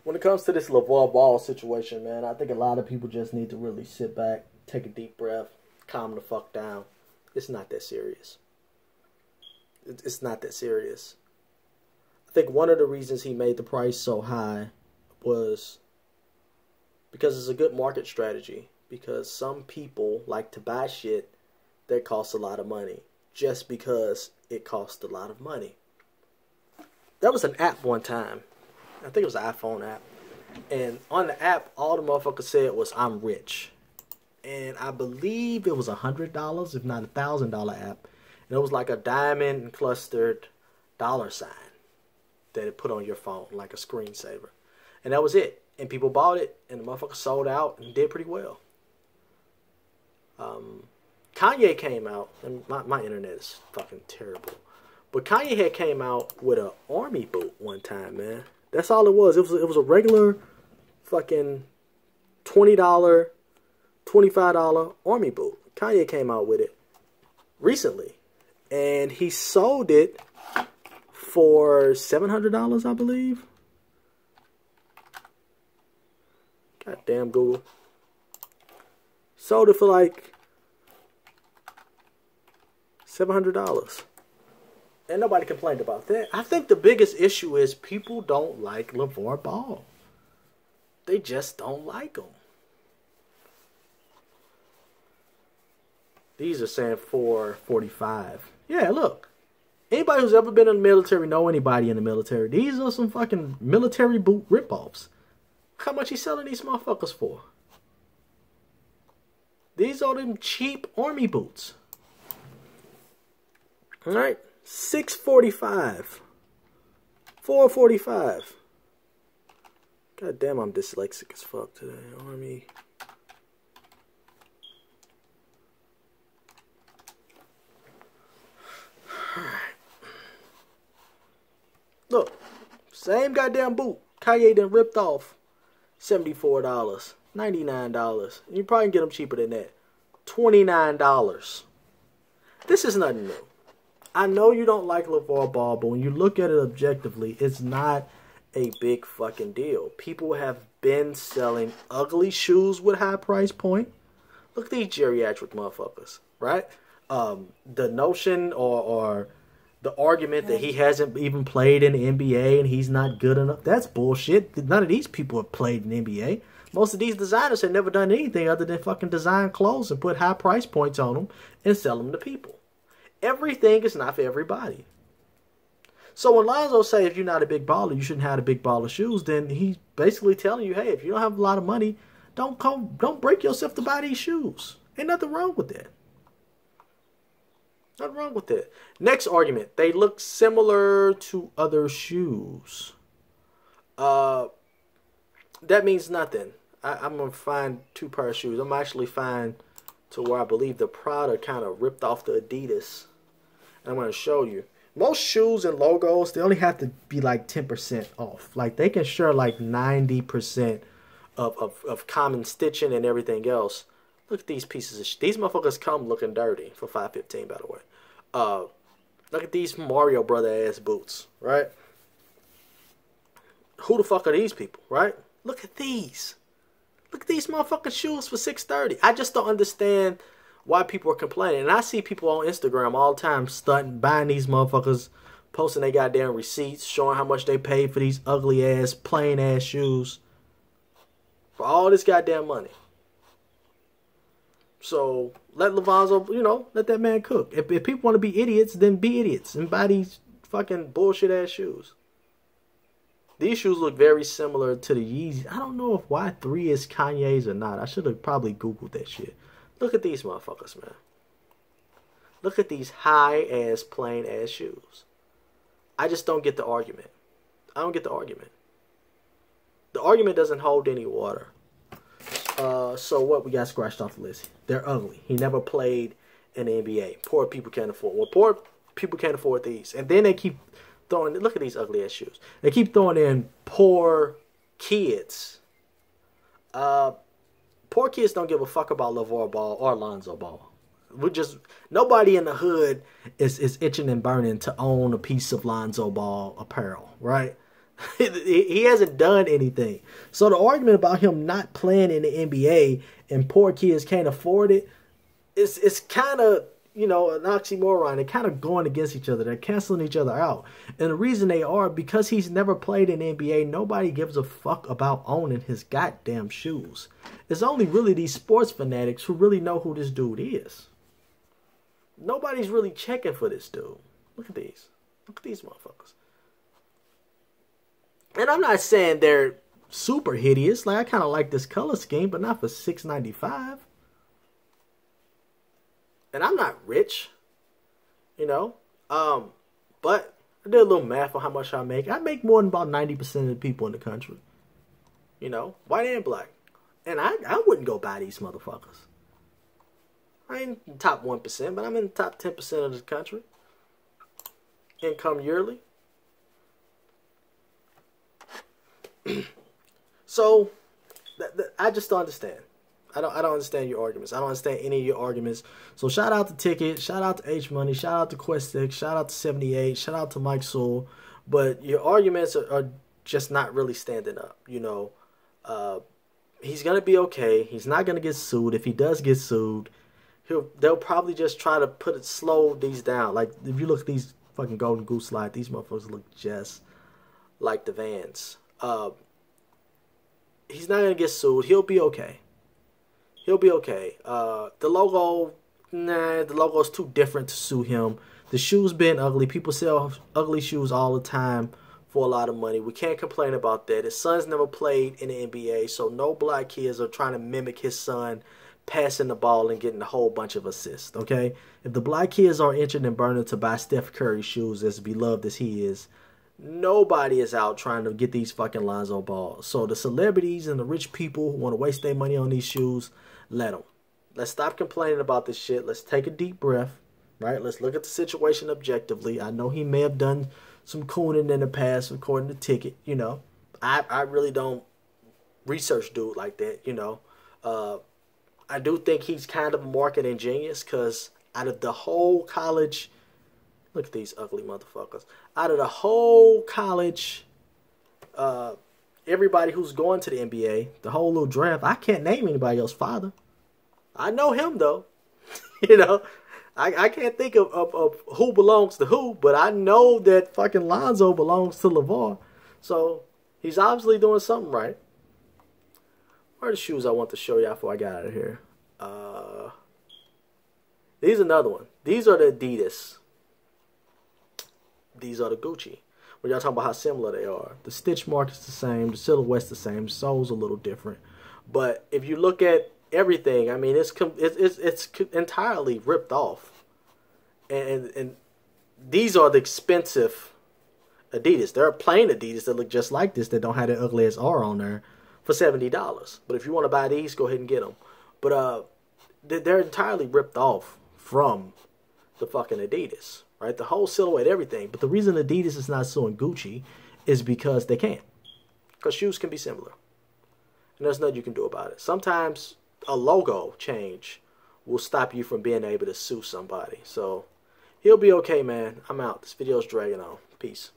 when it comes to this LeVar Ball situation, man, I think a lot of people just need to really sit back, take a deep breath, calm the fuck down. It's not that serious. It's not that serious. I think one of the reasons he made the price so high was because it's a good market strategy. Because some people like to buy shit that costs a lot of money just because it costs a lot of money. There was an app one time. I think it was an iPhone app. And on the app, all the motherfucker said was, I'm rich. And I believe it was $100, if not $1,000 app. And it was like a diamond clustered dollar sign that it put on your phone, like a screensaver. And that was it. And people bought it, and the motherfucker sold out and did pretty well. Kanye came out, and my internet is fucking terrible. But Kanye had came out with an army boot one time, man. That's all it was. It was a regular fucking $20, $25 army boot. Kanye came out with it recently. And he sold it for $700, I believe. Goddamn Google. Sold it for like $700. And nobody complained about that. I think the biggest issue is people don't like LeVar Ball. They just don't like him. These are saying $445. Yeah, look. Anybody who's ever been in the military know anybody in the military. These are some fucking military boot ripoffs. How much he selling these motherfuckers for? These are them cheap army boots. Alright? $645. $445. God damn, I'm dyslexic as fuck today. Army. Look, same goddamn boot. Kanye done ripped off. $74, $99. You probably can get them cheaper than that. $29. This is nothing new. I know you don't like LeVar Ball, but when you look at it objectively, it's not a big fucking deal. People have been selling ugly shoes with high price point. Look at these geriatric motherfuckers, right? The notion or the argument that he hasn't even played in the NBA and he's not good enough, that's bullshit. None of these people have played in the NBA. Most of these designers have never done anything other than fucking design clothes and put high price points on them and sell them to people. Everything is not for everybody. So when Lonzo say if you're not a big baller, you shouldn't have a big ball of shoes, then he's basically telling you, hey, if you don't have a lot of money, don't break yourself to buy these shoes. Ain't nothing wrong with that. Nothing wrong with that. Next argument. They look similar to other shoes. That means nothing. I'm going to find two pair of shoes. I'm actually find to where I believe the Prada kind of ripped off the Adidas. And I'm going to show you. Most shoes and logos, they only have to be like 10% off. Like they can share like 90% of common stitching and everything else. Look at these pieces of these motherfuckers come looking dirty for $5.15, by the way. Look at these Mario Brother ass boots, right? Who the fuck are these people, right? Look at these. Look at these motherfucking shoes for $6.30. I just don't understand why people are complaining. And I see people on Instagram all the time stunting, buying these motherfuckers, posting their goddamn receipts, showing how much they paid for these ugly ass, plain ass shoes. For all this goddamn money. So let Lonzo, let that man cook. If people want to be idiots, then be idiots and buy these fucking bullshit ass shoes. These shoes look very similar to the Yeezys. I don't know if Y3 is Kanye's or not. I should have probably Googled that shit. Look at these motherfuckers, man. Look at these high ass, plain ass shoes. I just don't get the argument. I don't get the argument. The argument doesn't hold any water. So what we got scratched off the list? They're ugly. He never played in the NBA. Poor people can't afford. Well, poor people can't afford these. And then they keep throwing. Look at these ugly ass shoes. They keep throwing in poor kids. Poor kids don't give a fuck about LeVar Ball or Lonzo Ball. Nobody in the hood is itching and burning to own a piece of Lonzo Ball apparel, right? He hasn't done anything. So the argument about him not playing in the NBA and poor kids can't afford it, it's kind of, you know, an oxymoron. They're kind of going against each other. They're canceling each other out. And the reason they are, because he's never played in the NBA, nobody gives a fuck about owning his goddamn shoes. It's only really these sports fanatics who really know who this dude is. Nobody's really checking for this dude. Look at these. Look at these motherfuckers. And I'm not saying they're super hideous. Like, I kind of like this color scheme, but not for $6.95. And I'm not rich, you know. But I did a little math on how much I make. I make more than about 90% of the people in the country. You know, white and black. And I wouldn't go buy these motherfuckers. I ain't in the top 1%, but I'm in the top 10% of the country. Income yearly. So, I just don't understand. I don't understand your arguments. I don't understand any of your arguments. So shout out to Ticket, shout out to H Money, shout out to Questic, shout out to 78, shout out to Mike Sewell. But your arguments are just not really standing up. You know, he's gonna be okay. He's not gonna get sued. If he does get sued, they'll probably just try to slow these down. Like, if you look at these fucking Golden Goose Slide, these motherfuckers look just like the Vans. He's not gonna get sued. He'll be okay. He'll be okay. The logo, the logo's too different to suit him. The shoes been ugly. People sell ugly shoes all the time for a lot of money. We can't complain about that. His son's never played in the NBA, so no black kids are trying to mimic his son passing the ball and getting a whole bunch of assists, okay? If the black kids are interested in burning to buy Steph Curry shoes, as beloved as he is, nobody is out trying to get these fucking Lonzo Balls. So the celebrities and the rich people who want to waste their money on these shoes, let them. Let's stop complaining about this shit. Let's take a deep breath, right? Let's look at the situation objectively. I know he may have done some cooning in the past, according to Ticket, you know. I really don't research dude like that, you know. I do think he's kind of a marketing genius, because out of the whole college, look at these ugly motherfuckers. Out of the whole college, everybody who's going to the NBA, the whole little draft, I can't name anybody else's father. I know him, though. You know, I can't think of who belongs to who, but I know that fucking Lonzo belongs to LeVar. So he's obviously doing something right. Where are the shoes I want to show y'all before I got out of here? These are another one. These are the Adidas. These are the Gucci. When y'all talking about how similar they are. The stitch mark is the same. The silhouette's the same. The sole's a little different. But if you look at everything, I mean, it's entirely ripped off. And these are the expensive Adidas. There are plain Adidas that look just like this that don't have that ugly ass R on there for $70. But if you want to buy these, go ahead and get them. But they're entirely ripped off from the fucking Adidas. Right, the whole silhouette, everything. But the reason Adidas is not suing Gucci is because they can't. Because shoes can be similar. And there's nothing you can do about it. Sometimes a logo change will stop you from being able to sue somebody. So, he'll be okay, man. I'm out. This video's dragging on. Peace.